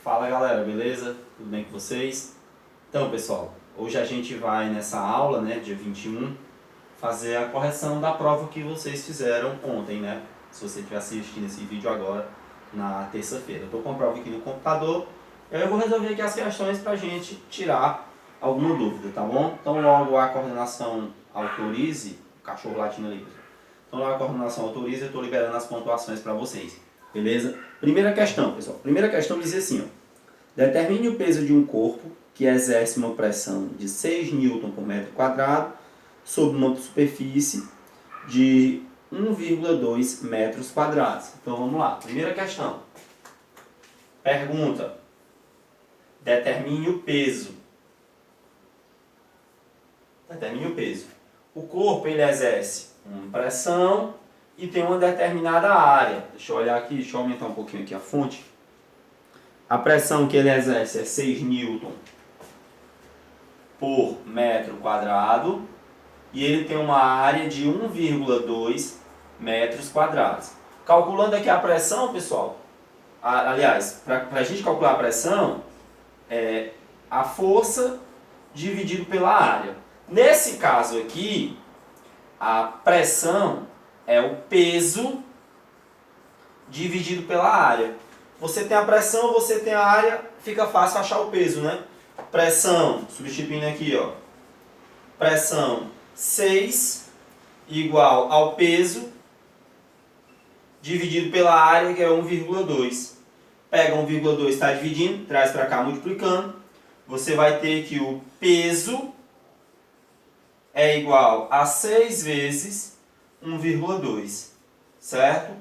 Fala galera, beleza? Tudo bem com vocês? Então pessoal, hoje a gente vai nessa aula, né, dia 21, fazer a correção da prova que vocês fizeram ontem, né? Se você estiver assistindo esse vídeo agora, na terça-feira. Eu estou com a prova aqui no computador, e aí eu vou resolver aqui as questões pra gente tirar alguma dúvida, tá bom? Então logo a coordenação autorize, o cachorro latindo ali, pessoal. Então logo a coordenação autorize, eu estou liberando as pontuações para vocês, beleza? Primeira questão, pessoal. Primeira questão diz assim, ó. Determine o peso de um corpo que exerce uma pressão de 6 N por metro quadrado sobre uma superfície de 1,2 metros quadrados. Então vamos lá. Primeira questão. Pergunta. Determine o peso. Determine o peso. O corpo ele exerce uma pressão e tem uma determinada área. Deixa eu olhar aqui, deixa eu aumentar um pouquinho aqui a fonte. A pressão que ele exerce é 6 N por metro quadrado e ele tem uma área de 1,2 metros quadrados. Calculando aqui a pressão, pessoal, aliás, para a gente calcular a pressão, é a força dividido pela área. Nesse caso aqui, a pressão é o peso dividido pela área. Você tem a pressão, você tem a área, fica fácil achar o peso, né? Pressão, substituindo aqui, ó. Pressão 6 igual ao peso dividido pela área, que é 1,2. Pega 1,2, está dividindo, traz para cá multiplicando. Você vai ter que o peso é igual a 6 vezes 1,2, certo?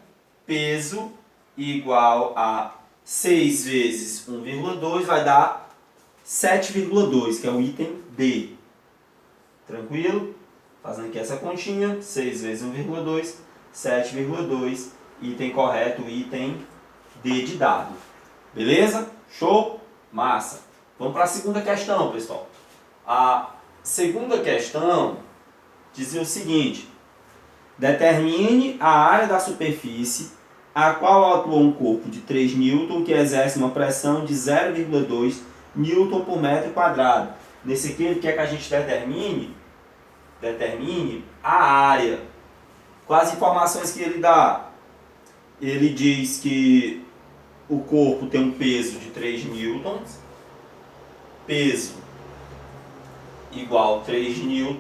Peso igual a 6 vezes 1,2 vai dar 7,2, que é o item D. Tranquilo? Fazendo aqui essa continha, 6 vezes 1,2, 7,2, item correto, item D de dado. Beleza? Show? Massa. Vamos para a segunda questão, pessoal. A segunda questão dizia o seguinte: determine a área da superfície a qual atua um corpo de 3 N que exerce uma pressão de 0,2 N por metro quadrado. Nesse aqui ele quer que a gente determine a área. Quais as informações que ele dá? Ele diz que o corpo tem um peso de 3 N, peso igual a 3 N,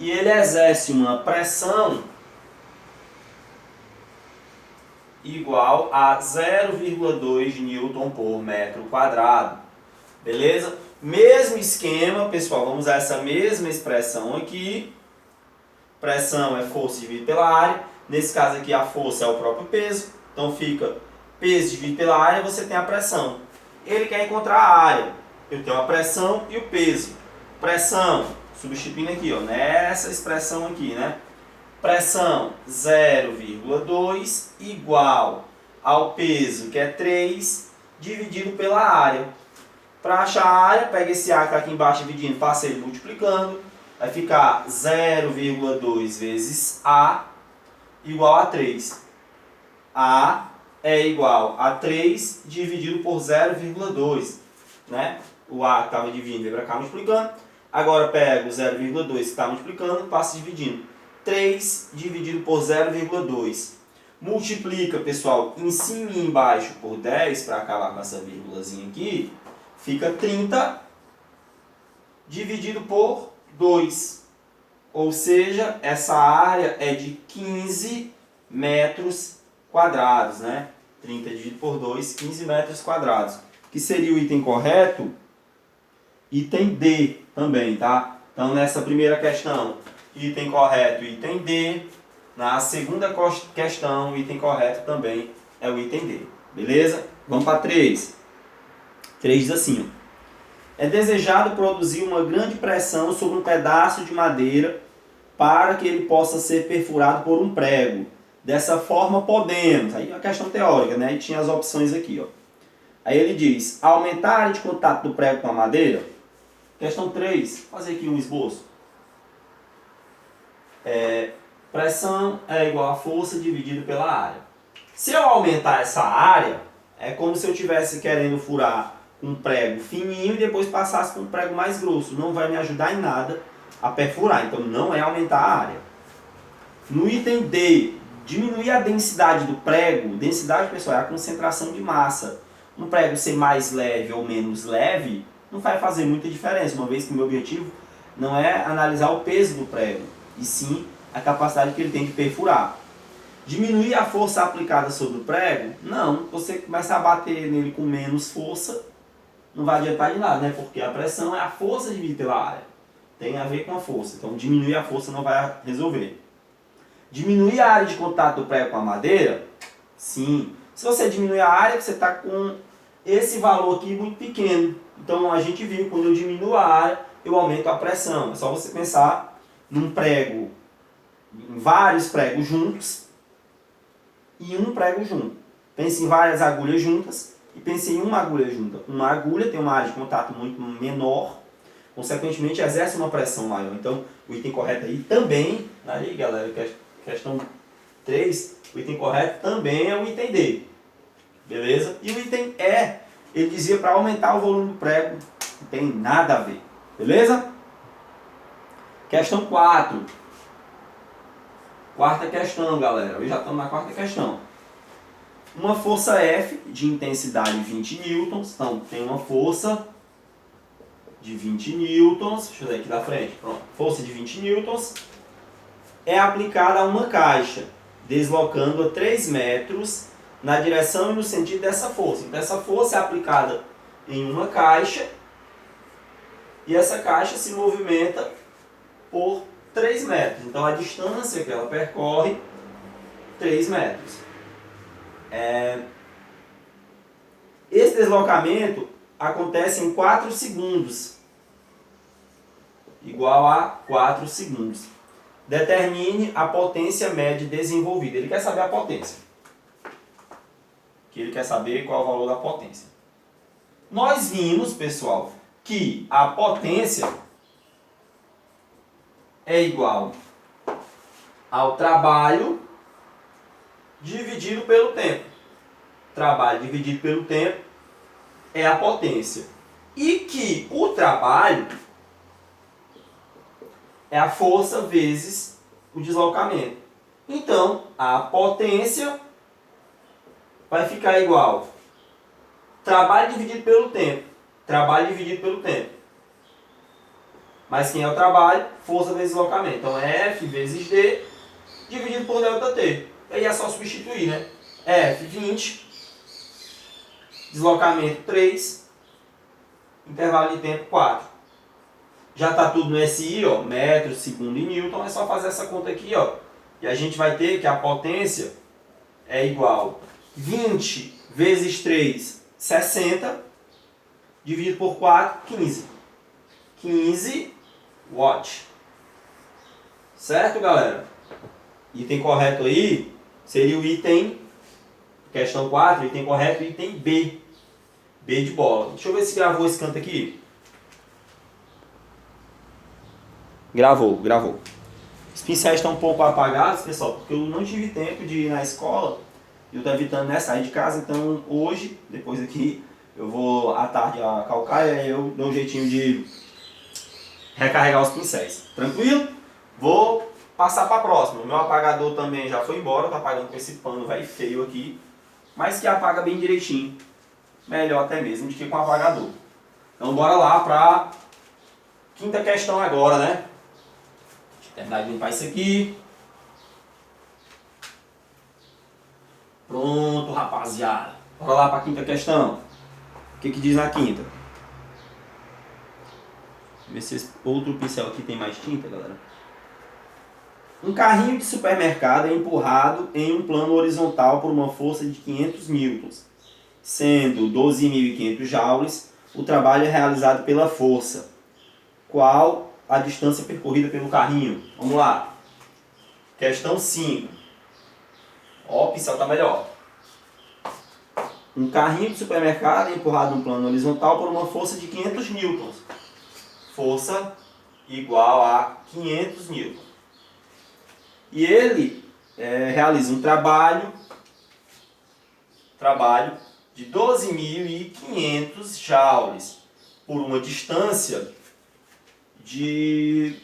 e ele exerce uma pressão igual a 0,2 N por metro quadrado. Beleza? Mesmo esquema, pessoal, vamos usar essa mesma expressão aqui. Pressão é força dividido pela área. Nesse caso aqui a força é o próprio peso. Então fica peso dividido pela área, você tem a pressão. Ele quer encontrar a área. Eu tenho a pressão e o peso. Pressão, substituindo aqui, ó, nessa expressão aqui, né? Pressão 0,2 igual ao peso, que é 3, dividido pela área. Para achar a área, pega esse A que está aqui embaixo dividindo, passa ele multiplicando. Vai ficar 0,2 vezes A igual a 3. A é igual a 3 dividido por 0,2. Né? O A que estava dividindo vem para cá multiplicando. Agora pega o 0,2 que está multiplicando, passa dividindo. 3 dividido por 0,2. Multiplica, pessoal, em cima e embaixo por 10, para acabar com essa vírgulazinha aqui, fica 30 dividido por 2. Ou seja, essa área é de 15 metros quadrados, né? 30 dividido por 2, 15 metros quadrados. Que seria o item correto? Item D também, tá? Então, nessa primeira questão, item correto, item D. Na segunda questão, o item correto também é o item D. Beleza? Vamos para 3. 3 diz assim, ó. É desejado produzir uma grande pressão sobre um pedaço de madeira para que ele possa ser perfurado por um prego. Dessa forma podemos. Aí é a questão teórica, né? E tinha as opções aqui, ó. Aí ele diz, aumentar a área de contato do prego com a madeira. Questão 3, fazer aqui um esboço. Pressão é igual a força dividido pela área. Se eu aumentar essa área, É como se eu estivesse querendo furar um prego fininho e depois passasse por um prego mais grosso. Não vai me ajudar em nada a perfurar, então não é aumentar a área. No item D, diminuir a densidade do prego. Densidade, pessoal, é a concentração de massa. Um prego ser mais leve ou menos leve não vai fazer muita diferença, uma vez que o meu objetivo não é analisar o peso do prego, e sim a capacidade que ele tem de perfurar. Diminuir a força aplicada sobre o prego? Não, você começa a bater nele com menos força, não vai adiantar de nada, né? Porque a pressão é a força dividida pela área. Tem a ver com a força, então diminuir a força não vai resolver. Diminuir a área de contato do prego com a madeira? Sim. Se você diminuir a área, você está com esse valor aqui muito pequeno. Então a gente viu, quando eu diminuo a área, eu aumento a pressão. É só você pensar num prego, em vários pregos juntos e um prego junto. Pense em várias agulhas juntas e pense em uma agulha junta. Uma agulha tem uma área de contato muito menor, consequentemente exerce uma pressão maior. Então o item correto aí também, aí galera, questão 3, o item correto também é o item D. Beleza? E o item E, ele dizia para aumentar o volume do prego, não tem nada a ver. Beleza? Questão 4. Quarta questão, galera. Hoje já estamos na quarta questão. Uma força F de intensidade 20 newtons. Então, tem uma força de 20 newtons. Deixa eu ver aqui da frente. Pronto. Força de 20 newtons é aplicada a uma caixa, deslocando a 3 metros na direção e no sentido dessa força. Então, essa força é aplicada em uma caixa e essa caixa se movimenta por 3 metros. Então, a distância que ela percorre, 3 metros. Esse deslocamento acontece em 4 segundos. Igual a 4 segundos. Determine a potência média desenvolvida. Ele quer saber a potência. Ele quer saber qual é o valor da potência. Nós vimos, pessoal, que a potência é igual ao trabalho dividido pelo tempo. Trabalho dividido pelo tempo é a potência. E que o trabalho é a força vezes o deslocamento. Então, a potência vai ficar igual trabalho dividido pelo tempo. Trabalho dividido pelo tempo. Mas quem é o trabalho? Força vezes deslocamento. Então, F vezes D dividido por ΔT. Aí é só substituir, né? F, 20. Deslocamento, 3. Intervalo de tempo, 4. Já está tudo no SI, ó, metro, segundo e newton. É só fazer essa conta aqui, ó. E a gente vai ter que a potência é igual 20 vezes 3, 60. Dividido por 4, 15. 15 watt. Certo, galera? Item correto aí seria o item, questão 4, item correto, item B. B de bola. Deixa eu ver se gravou esse canto aqui. Gravou. Os pincéis estão um pouco apagados, pessoal, porque eu não tive tempo de ir na escola. Eu estou evitando, né, sair de casa, então hoje, depois aqui, eu vou à tarde a calcaia e eu dou um jeitinho de recarregar os pincéis. Tranquilo? Vou passar para a próxima. O meu apagador também já foi embora, tá apagando com esse pano velho feio aqui, mas que apaga bem direitinho. Melhor até mesmo do que com o apagador. Então bora lá para quinta questão agora, né? Deixa eu terminar de limpar isso aqui. Pronto, rapaziada. Bora lá para a quinta questão. O que diz na quinta? Ver se esse outro pincel aqui tem mais tinta, galera. Um carrinho de supermercado é empurrado em um plano horizontal por uma força de 500 newtons. Sendo 12.500 joules, o trabalho é realizado pela força. Qual a distância percorrida pelo carrinho? Vamos lá. Questão 5. Ó, o pincel está melhor. Um carrinho de supermercado é empurrado num plano horizontal por uma força de 500 newtons. Força igual a 500 newtons. E ele realiza um trabalho de 12.500 joules por uma distância de...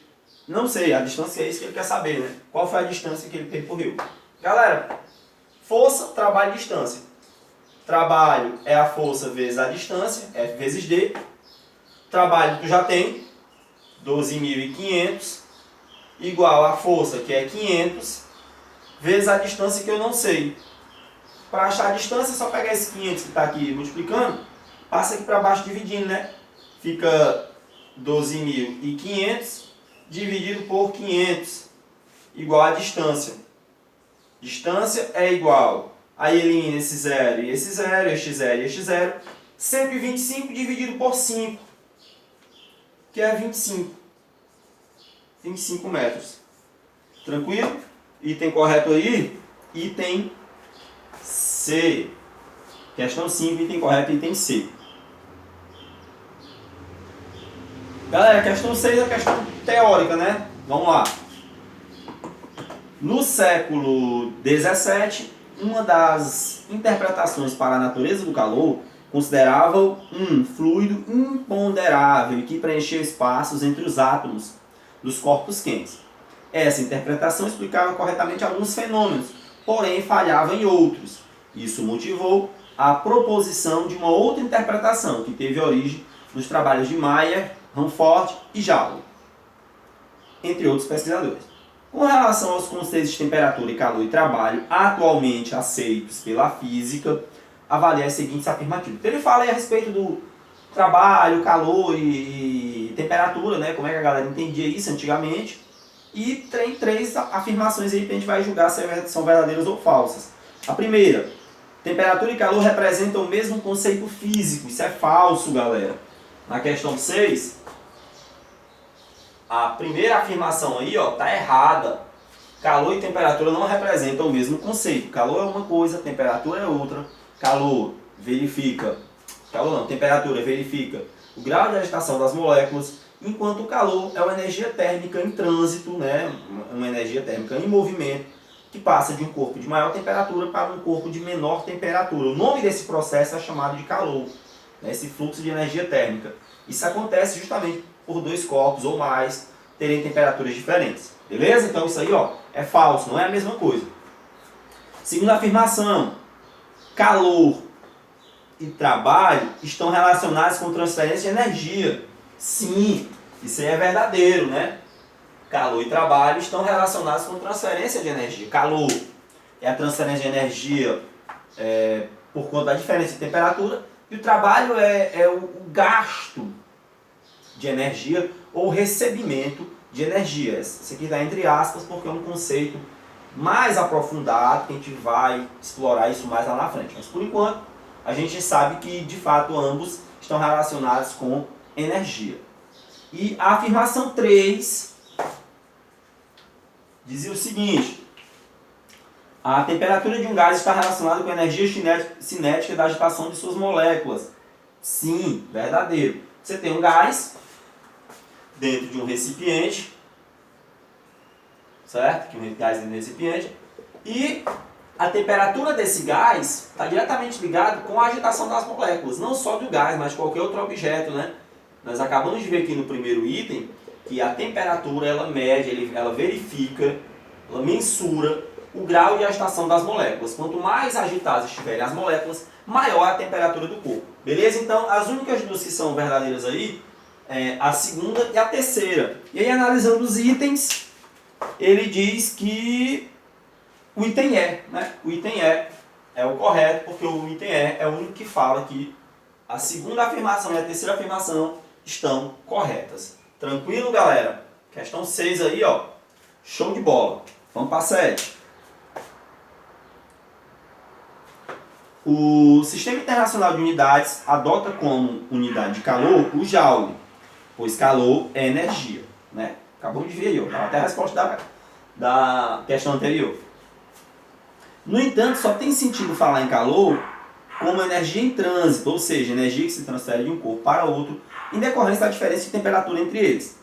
Não sei, a distância é isso que ele quer saber, né? Qual foi a distância que ele percorreu? Galera, força, trabalho e distância. Trabalho é a força vezes a distância, F vezes D. Trabalho tu já tem, 12.500, igual a força, que é 500, vezes a distância que eu não sei. Para achar a distância, é só pegar esse 500 que está aqui multiplicando, passa aqui para baixo dividindo, né? Fica 12.500 dividido por 500, igual a distância. Distância é igual, aí elimina esse 0 e esse 0, este 0 e este 0, 125 dividido por 5, que é 25 metros. Tranquilo? Item correto aí, item C. Questão 5, item correto, item C. Galera, questão 6 é a questão teórica, né? Vamos lá. No século XVII, uma das interpretações para a natureza do calor considerava um fluido imponderável que preenchia espaços entre os átomos dos corpos quentes. Essa interpretação explicava corretamente alguns fenômenos, porém falhava em outros. Isso motivou a proposição de uma outra interpretação, que teve origem nos trabalhos de Mayer, Hanford e Joule, entre outros pesquisadores. Com relação aos conceitos de temperatura, calor e trabalho atualmente aceitos pela física, avalie as seguintes afirmativas. Então ele fala aí a respeito do trabalho, calor e temperatura, né? Como é que a galera entendia isso antigamente. E tem 3 afirmações aí que a gente vai julgar se são verdadeiras ou falsas. A primeira, temperatura e calor representam o mesmo conceito físico. Isso é falso, galera. Na questão 6, a primeira afirmação aí, ó, tá errada. Calor e temperatura não representam o mesmo conceito. Calor é uma coisa, temperatura é outra. Temperatura verifica o grau de agitação das moléculas, enquanto o calor é uma energia térmica em trânsito, né? Uma energia térmica em movimento, que passa de um corpo de maior temperatura para um corpo de menor temperatura. O nome desse processo é chamado de calor, né? Esse fluxo de energia térmica. Isso acontece justamente por 2 corpos ou mais terem temperaturas diferentes. Beleza? Então isso aí, ó, é falso, não é a mesma coisa. Segunda afirmação, calor e trabalho estão relacionados com transferência de energia. Sim, isso aí é verdadeiro, né? Calor e trabalho estão relacionados com transferência de energia. Calor é a transferência de energia por conta da diferença de temperatura, e o trabalho é o gasto de energia ou recebimento de energia. Isso aqui está entre aspas porque é um conceito mais aprofundado, que a gente vai explorar isso mais lá na frente. Mas por enquanto, a gente sabe que de fato ambos estão relacionados com energia. E a afirmação 3 dizia o seguinte: a temperatura de um gás está relacionada com a energia cinética da agitação de suas moléculas. Sim, verdadeiro. Você tem um gás dentro de um recipiente, certo? Que um gás dentro do recipiente, e a temperatura desse gás está diretamente ligada com a agitação das moléculas, não só do gás, mas de qualquer outro objeto, né? Nós acabamos de ver aqui no primeiro item que a temperatura ela mede, ela verifica, ela mensura o grau de agitação das moléculas. Quanto mais agitadas estiverem as moléculas, maior a temperatura do corpo. Beleza? Então, as únicas duas que são verdadeiras aí é a segunda e a terceira. E aí, analisando os itens, ele diz que o item E, né? O item E é o correto, porque o item E é o único que fala que a segunda afirmação e a terceira afirmação estão corretas. Tranquilo, galera? Questão 6 aí, ó. Show de bola. Vamos para 7. O Sistema Internacional de Unidades adota como unidade de calor o Joule, pois calor é energia, né? Acabamos de ver aí, ó. Até a resposta da questão anterior. No entanto, só tem sentido falar em calor como energia em trânsito, ou seja, energia que se transfere de um corpo para outro, em decorrência da diferença de temperatura entre eles.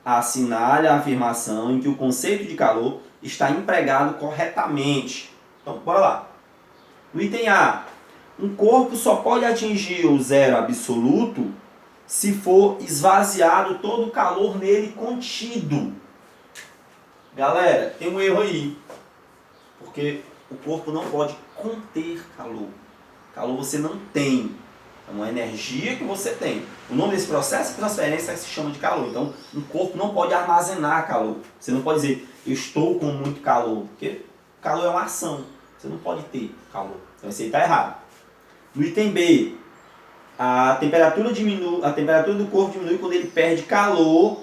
Assinale a afirmação em que o conceito de calor está empregado corretamente. Então, bora lá. No item A, Um corpo só pode atingir o zero absoluto se for esvaziado todo o calor nele contido. Galera, tem um erro aí. Porque o corpo não pode conter calor. Calor você não tem. É uma energia que você tem. O nome desse processo de transferência se chama de calor. Então, um corpo não pode armazenar calor. Você não pode dizer, eu estou com muito calor. Porque calor é uma ação. Você não pode ter calor. Então, isso aí está errado. No item B, a temperatura do corpo diminui quando ele perde calor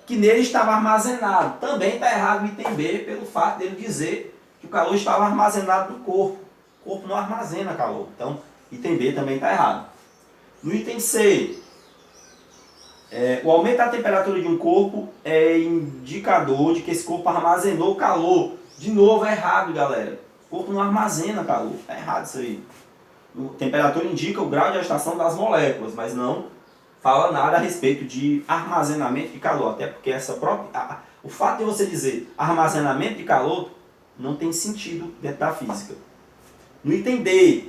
que nele estava armazenado. Também está errado no item B pelo fato dele dizer que o calor estava armazenado no corpo. O corpo não armazena calor. Então, item B também está errado. No item C, o aumento da temperatura de um corpo é indicador de que esse corpo armazenou calor. De novo, é errado, galera. O corpo não armazena calor. Está errado isso aí. A temperatura indica o grau de agitação das moléculas, mas não fala nada a respeito de armazenamento de calor. Até porque o fato de você dizer armazenamento de calor não tem sentido dentro da física. No item D,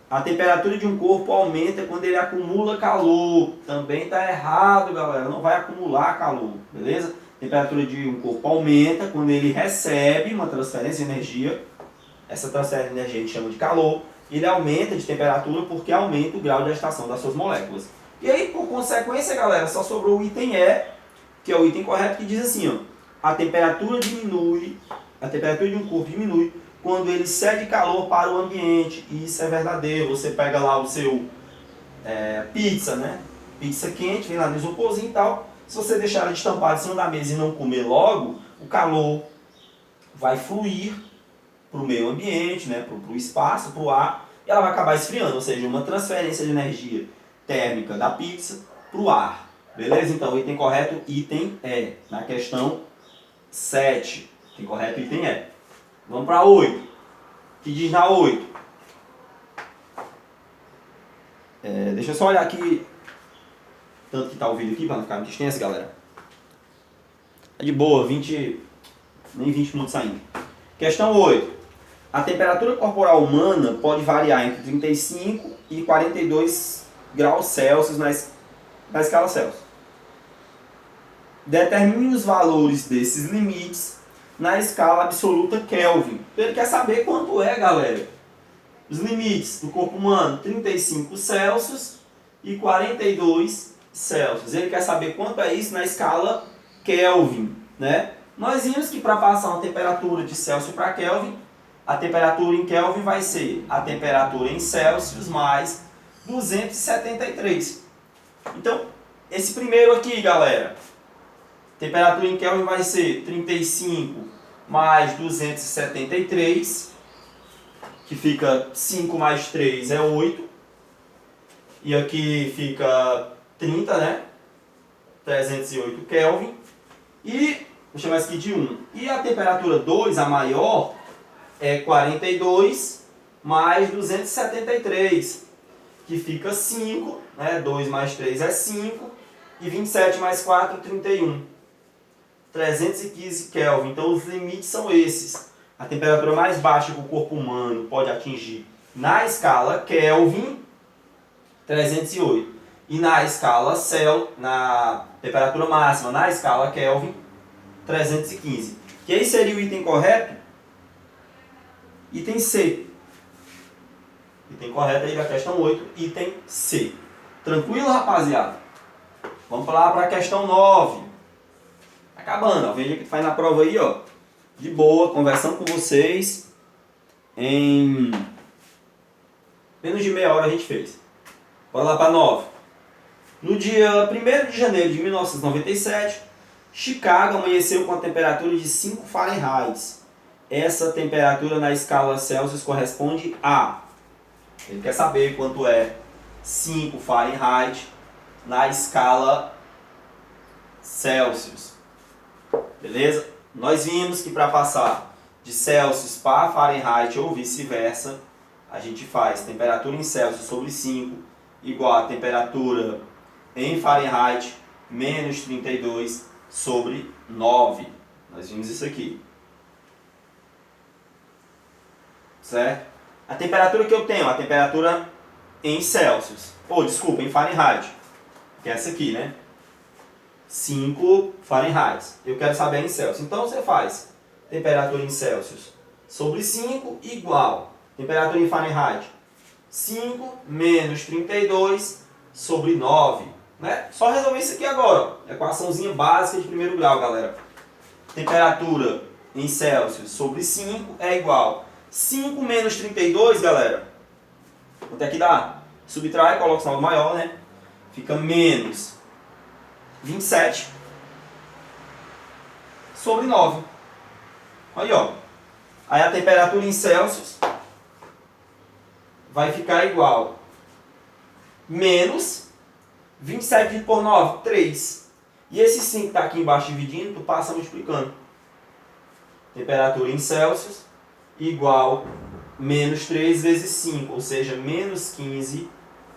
a temperatura de um corpo aumenta quando ele acumula calor. Também está errado, galera. Não vai acumular calor, beleza? A temperatura de um corpo aumenta quando ele recebe uma transferência de energia. Essa transferência de energia a gente chama de calor. Ele aumenta de temperatura porque aumenta o grau de agitação das suas moléculas. E aí, por consequência, galera, só sobrou o item E, que é o item correto, que diz assim, ó, a temperatura de um corpo diminui quando ele cede calor para o ambiente. E isso é verdadeiro. Você pega lá o seu pizza, né? Pizza quente, vem lá no isoporzinho e tal. Se você deixar ela estampada em cima da mesa e não comer logo, o calor vai fluir para o meio ambiente, né? Para o espaço, para o ar, e ela vai acabar esfriando, ou seja, uma transferência de energia térmica da pizza para o ar. Beleza? Então, o item correto, item E. Na questão 7. Item correto, item E. Vamos para a 8. Que diz na 8. Deixa eu só olhar aqui, tanto que está o vídeo aqui, para não ficar muito extenso, galera. É de boa, nem 20 minutos ainda. Questão 8. A temperatura corporal humana pode variar entre 35 e 42 graus Celsius na escala Celsius. Determine os valores desses limites na escala absoluta Kelvin. Então ele quer saber quanto é, galera. Os limites do corpo humano, 35 Celsius e 42 Celsius. Ele quer saber quanto é isso na escala Kelvin, né? Nós vimos que para passar uma temperatura de Celsius para Kelvin, a temperatura em Kelvin vai ser a temperatura em Celsius mais 273. Então, esse primeiro aqui, galera, temperatura em Kelvin vai ser 35 mais 273, que fica 5 mais 3 é 8. E aqui fica 30, né? 308 Kelvin. E, vou chamar isso aqui de 1. E a temperatura 2, a maior, é 42 mais 273, que fica 5, né? 2 mais 3 é 5, e 27 mais 4, 31. 315 Kelvin. Então os limites são esses. A temperatura mais baixa que o corpo humano pode atingir na escala Kelvin, 308. E na escala na temperatura máxima na escala Kelvin, 315. Que aí seria o item correto? Item C. Item correto aí da questão 8, item C. Tranquilo, rapaziada? Vamos lá para a questão 9. Acabando, ó. Veja que tu faz na prova aí, ó. De boa, conversando com vocês. Em menos de meia hora a gente fez. Bora lá para 9. No dia 1º de janeiro de 1997, Chicago amanheceu com a temperatura de 5 Fahrenheit. Essa temperatura na escala Celsius corresponde a... Ele quer saber quanto é 5 Fahrenheit na escala Celsius. Beleza? Nós vimos que para passar de Celsius para Fahrenheit ou vice-versa, a gente faz temperatura em Celsius sobre 5 igual a temperatura em Fahrenheit menos 32 sobre 9. Nós vimos isso aqui. Certo? A temperatura que eu tenho, a temperatura em Celsius. Ou, desculpa, em Fahrenheit. Que é essa aqui, né? 5 Fahrenheit. Eu quero saber em Celsius. Então você faz temperatura em Celsius sobre 5 igual temperatura em Fahrenheit. 5 menos 32 sobre 9. Né? Só resolver isso aqui agora. Equaçãozinha básica de primeiro grau, galera. Temperatura em Celsius sobre 5 é igual 5 menos 32, galera. Quanto é que dá? Subtrai, coloca o sinal maior, né? Fica menos 27 sobre 9. Aí, ó. Aí a temperatura em Celsius vai ficar igual menos 27 dividido por 9, 3. E esse 5 que está aqui embaixo dividindo, tu passa multiplicando. Temperatura em Celsius igual menos 3 vezes 5, ou seja, menos 15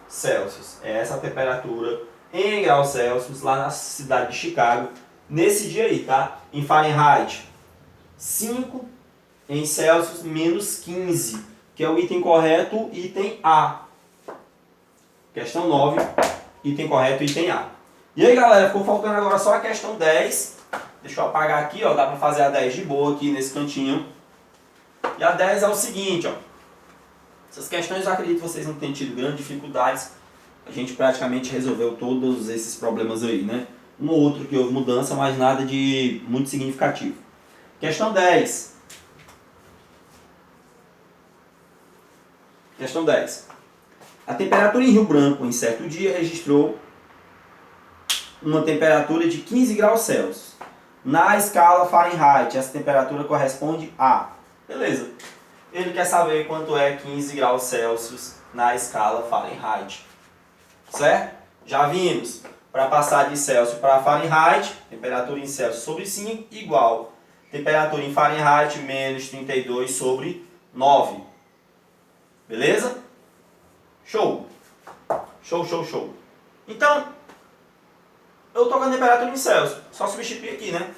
Celsius. É essa a temperatura em graus Celsius lá na cidade de Chicago, nesse dia aí, tá? Em Fahrenheit, 5, em Celsius, menos 15, que é o item correto, item A. Questão 9, item correto, item A. E aí, galera, ficou faltando agora só a questão 10. Deixa eu apagar aqui, ó, dá pra fazer a 10 de boa aqui nesse cantinho. E a 10 é o seguinte, ó. Essas questões eu acredito que vocês não tenham tido grandes dificuldades. A gente praticamente resolveu todos esses problemas aí, né? Um ou outro que houve mudança, mas nada de muito significativo. Questão 10. Questão 10. A temperatura em Rio Branco, em certo dia, registrou uma temperatura de 15 graus Celsius. Na escala Fahrenheit, essa temperatura corresponde a... Beleza. Ele quer saber quanto é 15 graus Celsius na escala Fahrenheit. Certo? Já vimos. Para passar de Celsius para Fahrenheit, temperatura em Celsius sobre 5 igual temperatura em Fahrenheit menos 32 sobre 9. Beleza? Show. Show, show, show. Então, eu estou com a temperatura em Celsius. Só substituir aqui, né?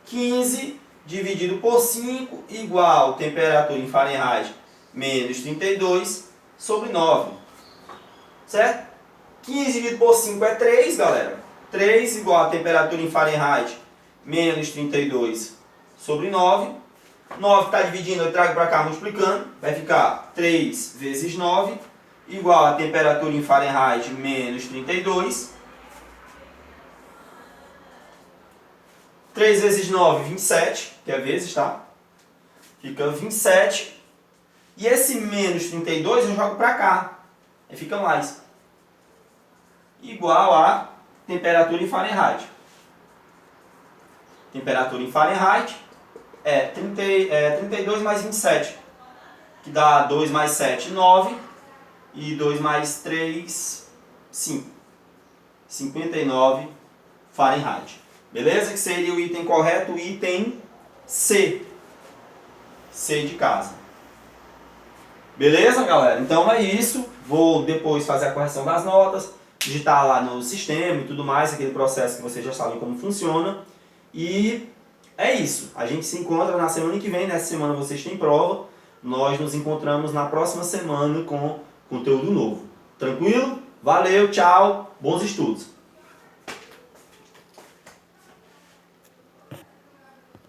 15 dividido por 5 igual temperatura em Fahrenheit menos 32 sobre 9. Certo? 15 dividido por 5 é 3, galera. 3 igual a temperatura em Fahrenheit menos 32 sobre 9. 9 está dividindo, eu trago para cá multiplicando. Vai ficar 3 vezes 9 igual a temperatura em Fahrenheit menos 32. 3 vezes 9, 27, que é vezes, tá? Fica 27. E esse menos 32 eu jogo para cá. Aí fica mais. Igual a temperatura em Fahrenheit. Temperatura em Fahrenheit é 32 mais 27. Que dá 2 mais 7, 9. E 2 mais 3, 5. 59 Fahrenheit. Beleza? Que seria o item correto, o item C. C de casa. Beleza, galera? Então é isso. Vou depois fazer a correção das notas, digitar lá no sistema e tudo mais, aquele processo que vocês já sabem como funciona. E é isso. A gente se encontra na semana que vem. Nessa semana vocês têm prova. Nós nos encontramos na próxima semana com conteúdo novo. Tranquilo? Valeu, tchau, bons estudos!